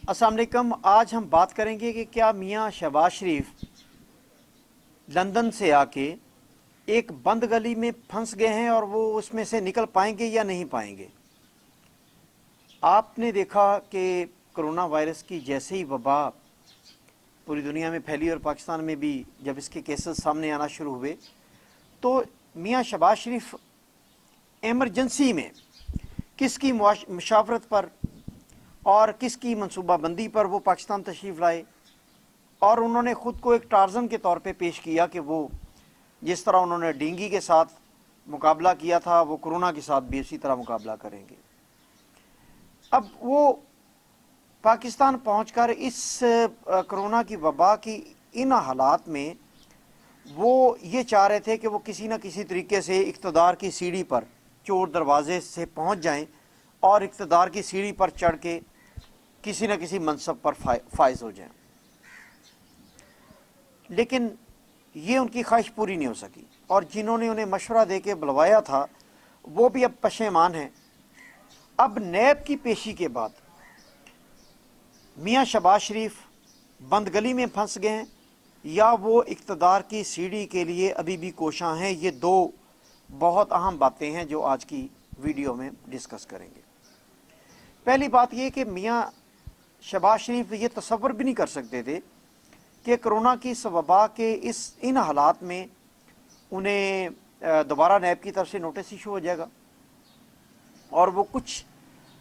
अस्सलाम वालेकुम। आज हम बात करेंगे कि क्या मियाँ शहबाज शरीफ लंदन से आके एक बंद गली में फंस गए हैं और वो उसमें से निकल पाएंगे या नहीं पाएंगे। आपने देखा कि कोरोना वायरस की जैसे ही वबा पूरी दुनिया में फैली और पाकिस्तान में भी जब इसके केसेस सामने आना शुरू हुए तो मियाँ शहबाज शरीफ एमरजेंसी में किसकी मुशावरत पर और किसकी मनसूबाबंदी पर वो पाकिस्तान तशरीफ़ लाए और उन्होंने ख़ुद को एक टार्ज़न के तौर पे पेश किया कि वो जिस तरह उन्होंने डेंगू के साथ मुकाबला किया था वो कोरोना के साथ भी उसी तरह मुकाबला करेंगे। अब वो पाकिस्तान पहुंचकर इस कोरोना की वबा की इन हालात में वो ये चाह रहे थे कि वो किसी न किसी तरीके से इक़्तिदार की सीढ़ी पर चोर दरवाजे से पहुंच जाएं और इक़्तिदार की सीढ़ी पर चढ़ के किसी न किसी मनसब पर फायज हो जाएं, लेकिन ये उनकी ख्वाहिश पूरी नहीं हो सकी और जिन्होंने उन्हें मशवरा दे के बुलवाया था वो भी अब पशेमान हैं। अब नैब की पेशी के बाद मियाँ शहबाज शरीफ बंद गली में फंस गए हैं या वो इक़्तिदार की सीढ़ी के लिए अभी भी कोशां हैं। ये दो बहुत अहम बातें हैं जो आज की वीडियो में डिस्कस करेंगे। पहली बात ये कि मियाँ शहबाज शरीफ ये तसव्वुर भी नहीं कर सकते थे कि कोरोना की इस वबा के इन हालात में उन्हें दोबारा नैब की तरफ से नोटिस इशू हो जाएगा और वो कुछ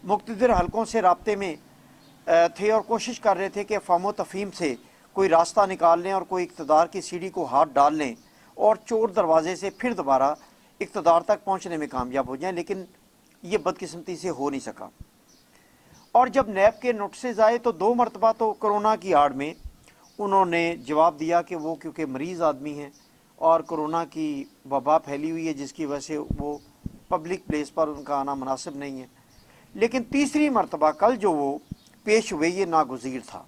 मुक़्तदर हलकों से राब्ते में थे और कोशिश कर रहे थे कि फ़हम तफ़हीम से कोई रास्ता निकाल लें और कोई इक़्तिदार की सीढ़ी को हाथ डाल लें और चोर दरवाजे से फिर दोबारा इक़्तिदार तक पहुँचने में कामयाब हो जाएं, लेकिन ये बदकिस्मती से हो नहीं सका। और जब नैब के नोटिस आए तो 2 मरतबा तो कोरोना की आड़ में उन्होंने जवाब दिया कि वो क्योंकि मरीज़ आदमी हैं और कोरोना की वबा फैली हुई है जिसकी वजह से वो पब्लिक प्लेस पर उनका आना मुनासिब नहीं है। लेकिन तीसरी मरतबा कल जो वो पेश हुए ये नागुज़ीर था,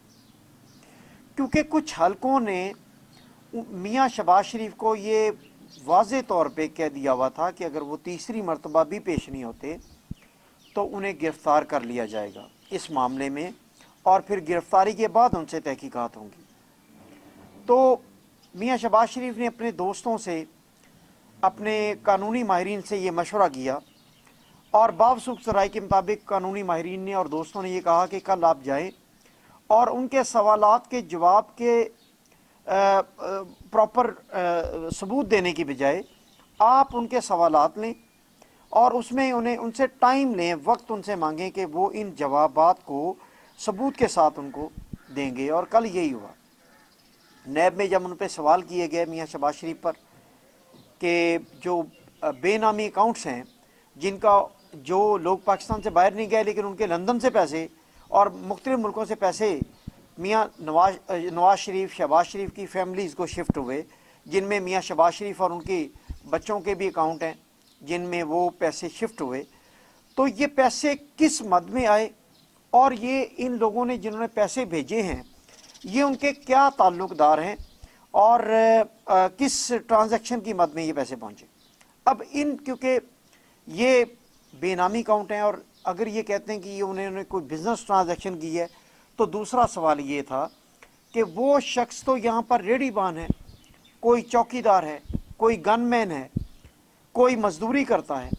क्योंकि कुछ हलकों ने मियाँ शहबाज शरीफ को ये वाज़े तौर पे कह दिया हुआ था कि अगर वो तीसरी मरतबा भी पेश नहीं होते तो उन्हें गिरफ़्तार कर लिया जाएगा इस मामले में और फिर गिरफ़्तारी के बाद उनसे तहकीकात होंगी। तो मियाँ शहबाज शरीफ ने अपने दोस्तों से, अपने कानूनी माहिरीन से ये मशवरा किया और बावसूख राय के मुताबिक कानूनी माहिरीन ने और दोस्तों ने ये कहा कि कल आप जाएं और उनके सवालात के जवाब के प्रॉपर सबूत देने की बजाय आप उनके सवालात लें और उसमें उनसे टाइम लें, वक्त उनसे मांगें कि वो इन जवाबात को सबूत के साथ उनको देंगे। और कल यही हुआ। नैब में जब उन पर सवाल किए गए मियाँ शहबाज शरीफ पर कि जो बेनामी अकाउंट्स हैं जिनका जो लोग पाकिस्तान से बाहर नहीं गए लेकिन उनके लंदन से पैसे और मुख्तलिफ मुल्कों से पैसे मियाँ नवाज शरीफ, शहबाज शरीफ की फैमिलीज़ को शिफ्ट हुए, जिनमें मियाँ शहबाज शरीफ और उनके बच्चों के भी अकाउंट हैं जिनमें वो पैसे शिफ्ट हुए, तो ये पैसे किस मद में आए और ये इन लोगों ने जिन्होंने पैसे भेजे हैं ये उनके क्या ताल्लुकदार हैं और किस ट्रांजैक्शन की मद में ये पैसे पहुँचे। अब क्योंकि ये बेनामी अकाउंट हैं और अगर ये कहते हैं कि ये उन्होंने कोई बिज़नेस ट्रांजैक्शन की है तो दूसरा सवाल ये था कि वो शख्स तो यहाँ पर रेहड़ीबान है, कोई चौकीदार है, कोई गनमैन है, कोई मजदूरी करता है,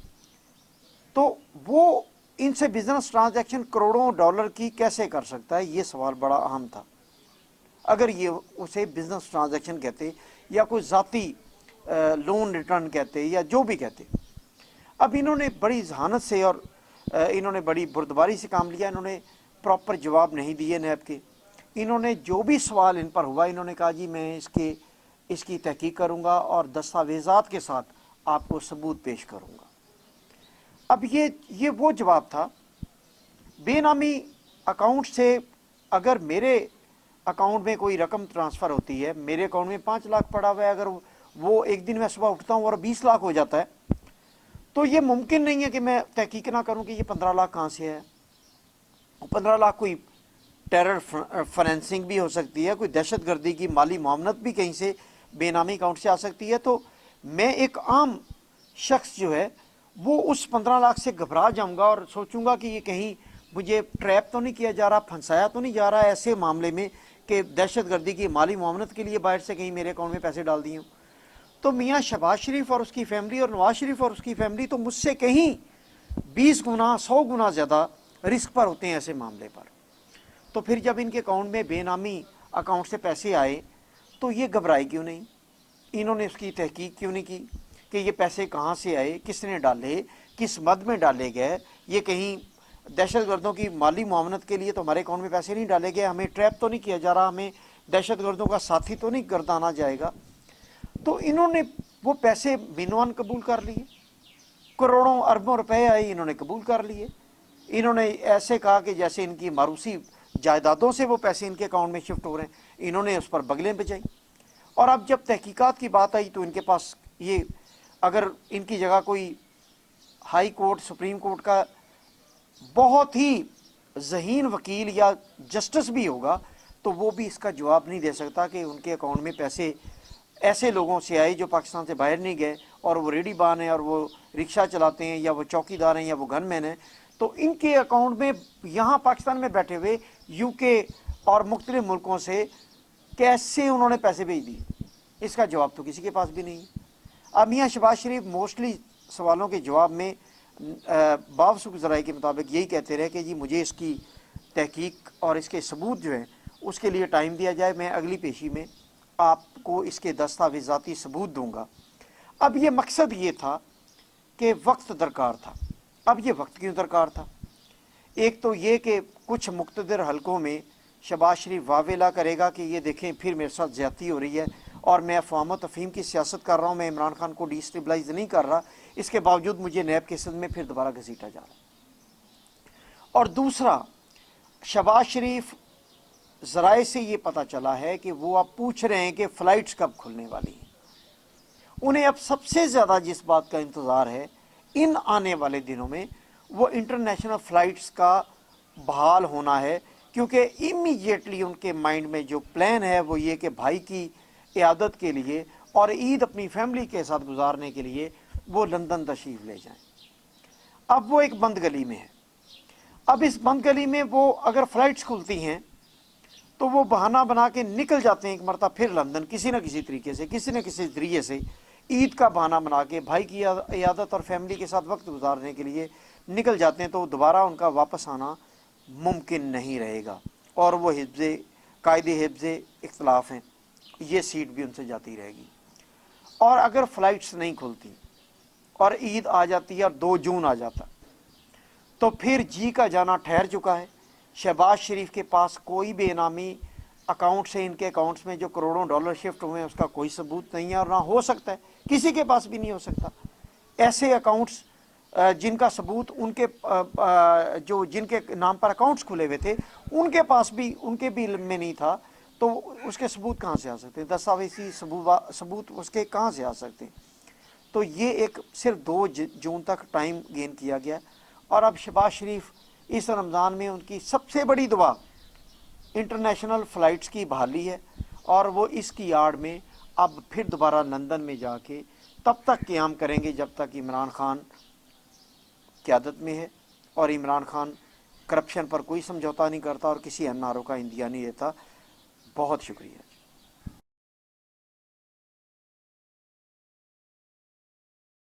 तो वो इनसे बिज़नेस ट्रांजैक्शन करोड़ों डॉलर की कैसे कर सकता है। ये सवाल बड़ा अहम था। अगर ये उसे बिज़नेस ट्रांजैक्शन कहते या कोई ज़ाती लोन रिटर्न कहते या जो भी कहते। अब इन्होंने बड़ी जहानत से और इन्होंने बड़ी बुर्दबारी से काम लिया। इन्होंने प्रॉपर जवाब नहीं दिए नैब के। इन्होंने जो भी सवाल इन पर हुआ इन्होंने कहा जी मैं इसकी तहकीक करूँगा और दस्तावेज़ात के साथ आपको सबूत पेश करूँगा। अब ये वो जवाब था। बेनामी अकाउंट से अगर मेरे अकाउंट में कोई रकम ट्रांसफ़र होती है, मेरे अकाउंट में 5 लाख पड़ा हुआ है, अगर वो एक दिन मैं सुबह उठता हूँ और 20 लाख हो जाता है तो ये मुमकिन नहीं है कि मैं तहकीक ना करूँ कि ये 15 लाख कहाँ से है। 15 लाख कोई टेरर फाइनेंसिंग भी हो सकती है, कोई दहशत गर्दी की माली मामलत भी कहीं से बेनामी अकाउंट से आ सकती है। तो मैं एक आम शख्स जो है वो उस 15 लाख से घबरा जाऊंगा और सोचूंगा कि ये कहीं मुझे ट्रैप तो नहीं किया जा रहा, फंसाया तो नहीं जा रहा है ऐसे मामले में कि दहशत गर्दी की माली मुआवनत के लिए बाहर से कहीं मेरे अकाउंट में पैसे डाल दिए हों। तो मियाँ शहबाज शरीफ और उसकी फैमिली और नवाज शरीफ और उसकी फैमिली तो मुझसे कहीं 20 गुना 100 गुना ज़्यादा रिस्क पर होते हैं ऐसे मामले पर। तो फिर जब इनके अकाउंट में बेनामी अकाउंट से पैसे आए तो ये घबराए क्यों नहीं, इन्होंने उसकी तहकीक क्यों नहीं की कि ये पैसे कहाँ से आए, किसने डाले, किस मद में डाले गए, ये कहीं दहशत गर्दों की माली मुआवनत के लिए तो हमारे अकाउंट में पैसे नहीं डाले गए, हमें ट्रैप तो नहीं किया जा रहा, हमें दहशत गर्दों का साथी तो नहीं गर्दाना जाएगा। तो इन्होंने वो पैसे बिनवान कबूल कर लिए, करोड़ों अरबों रुपए आए इन्होंने कबूल कर लिए। इन्होंने ऐसे कहा कि जैसे इनकी मारूसी जायदादों से वो पैसे इनके अकाउंट में शिफ्ट हो रहे हैं, इन्होंने उस पर बगलें बजाई। और अब जब तहकीकात की बात आई तो इनके पास ये, अगर इनकी जगह कोई हाई कोर्ट सुप्रीम कोर्ट का बहुत ही ज़हीन वकील या जस्टिस भी होगा तो वो भी इसका जवाब नहीं दे सकता कि उनके अकाउंट में पैसे ऐसे लोगों से आए जो पाकिस्तान से बाहर नहीं गए और वो रेडी बान हैं और वो रिक्शा चलाते हैं या वो चौकीदार हैं या वो गनमैन हैं, तो इनके अकाउंट में यहाँ पाकिस्तान में बैठे हुए यूके और मुख्तलिफ मुल्कों से कैसे उन्होंने पैसे भेज दिए, इसका जवाब तो किसी के पास भी नहीं है। अब मियाँ शहबाज शरीफ मोस्टली सवालों के जवाब में बावसूख ज़राए के मुताबिक यही कहते रहे कि जी मुझे इसकी तहकीक और इसके सबूत जो हैं उसके लिए टाइम दिया जाए, मैं अगली पेशी में आपको इसके दस्तावेज़ाती सबूत दूंगा। अब ये मकसद ये था कि वक्त दरकार था। अब ये वक्त क्यों दरकार था? एक तो ये कि कुछ मुक़्तदर हलकों में शहबाज शरीफ वावेला करेगा कि ये देखें फिर मेरे साथ ज़्यादती हो रही है और मैं अफ़वाम तफ़हीम की सियासत कर रहा हूँ, मैं इमरान खान को डिस्टेबलाइज नहीं कर रहा, इसके बावजूद मुझे नैब के सदन में फिर दोबारा घसीटा जा रहा। और दूसरा, शहबाज शरीफ ज़राए से ये पता चला है कि वो अब पूछ रहे हैं कि फ़्लाइट्स कब खुलने वाली हैं। उन्हें अब सबसे ज़्यादा जिस बात का इंतज़ार है इन आने वाले दिनों में वो इंटरनेशनल फ़्लाइट्स का बहाल होना है, क्योंकि इमीडिएटली उनके माइंड में जो प्लान है वो ये कि भाई की इयादत के लिए और ईद अपनी फैमिली के साथ गुजारने के लिए वो लंदन तशरीफ़ ले जाएं। अब वो एक बंद गली में है। अब इस बंद गली में वो अगर फ़्लाइट्स खुलती हैं तो वो बहाना बना के निकल जाते हैं एक मरतबा फिर लंदन, किसी न किसी तरीके से, किसी न किसी ज़रिए से ईद का बहाना बना के भाई की इयादत और फैमिली के साथ वक्त गुजारने के लिए निकल जाते हैं। तो दोबारा उनका वापस आना मुमकिन नहीं रहेगा और वो कायदे हिफ्ज़ इख्तलाफ हैं, ये सीट भी उनसे जाती रहेगी। और अगर फ़्लाइट्स नहीं खुलती और ईद आ जाती है और 2 जून आ जाता तो फिर जी का जाना ठहर चुका है। शहबाज शरीफ के पास कोई बेनामी अकाउंट से इनके अकाउंट्स में जो करोड़ों डॉलर शिफ्ट हुए हैं उसका कोई सबूत नहीं है और ना हो सकता है, किसी के पास भी नहीं हो सकता। ऐसे अकाउंट्स जिनका सबूत उनके जो जिनके नाम पर अकाउंट्स खुले हुए थे उनके भी इल्म में नहीं था, तो उसके सबूत कहाँ से आ सकते हैं, दस्तावेजी सबूत उसके कहाँ से आ सकते हैं। तो ये एक सिर्फ 2 जून तक टाइम गेन किया गया और अब शहबाज शरीफ इस रमज़ान में उनकी सबसे बड़ी दुआ इंटरनेशनल फ़्लाइट्स की बहाली है और वो इसकी आड़ में अब फिर दोबारा लंदन में जाके तब तक क़याम करेंगे जब तक इमरान खान क़यादत में है और इमरान खान करप्शन पर कोई समझौता नहीं करता और किसी एनआरओ का इंदिया नहीं देता। बहुत शुक्रिया।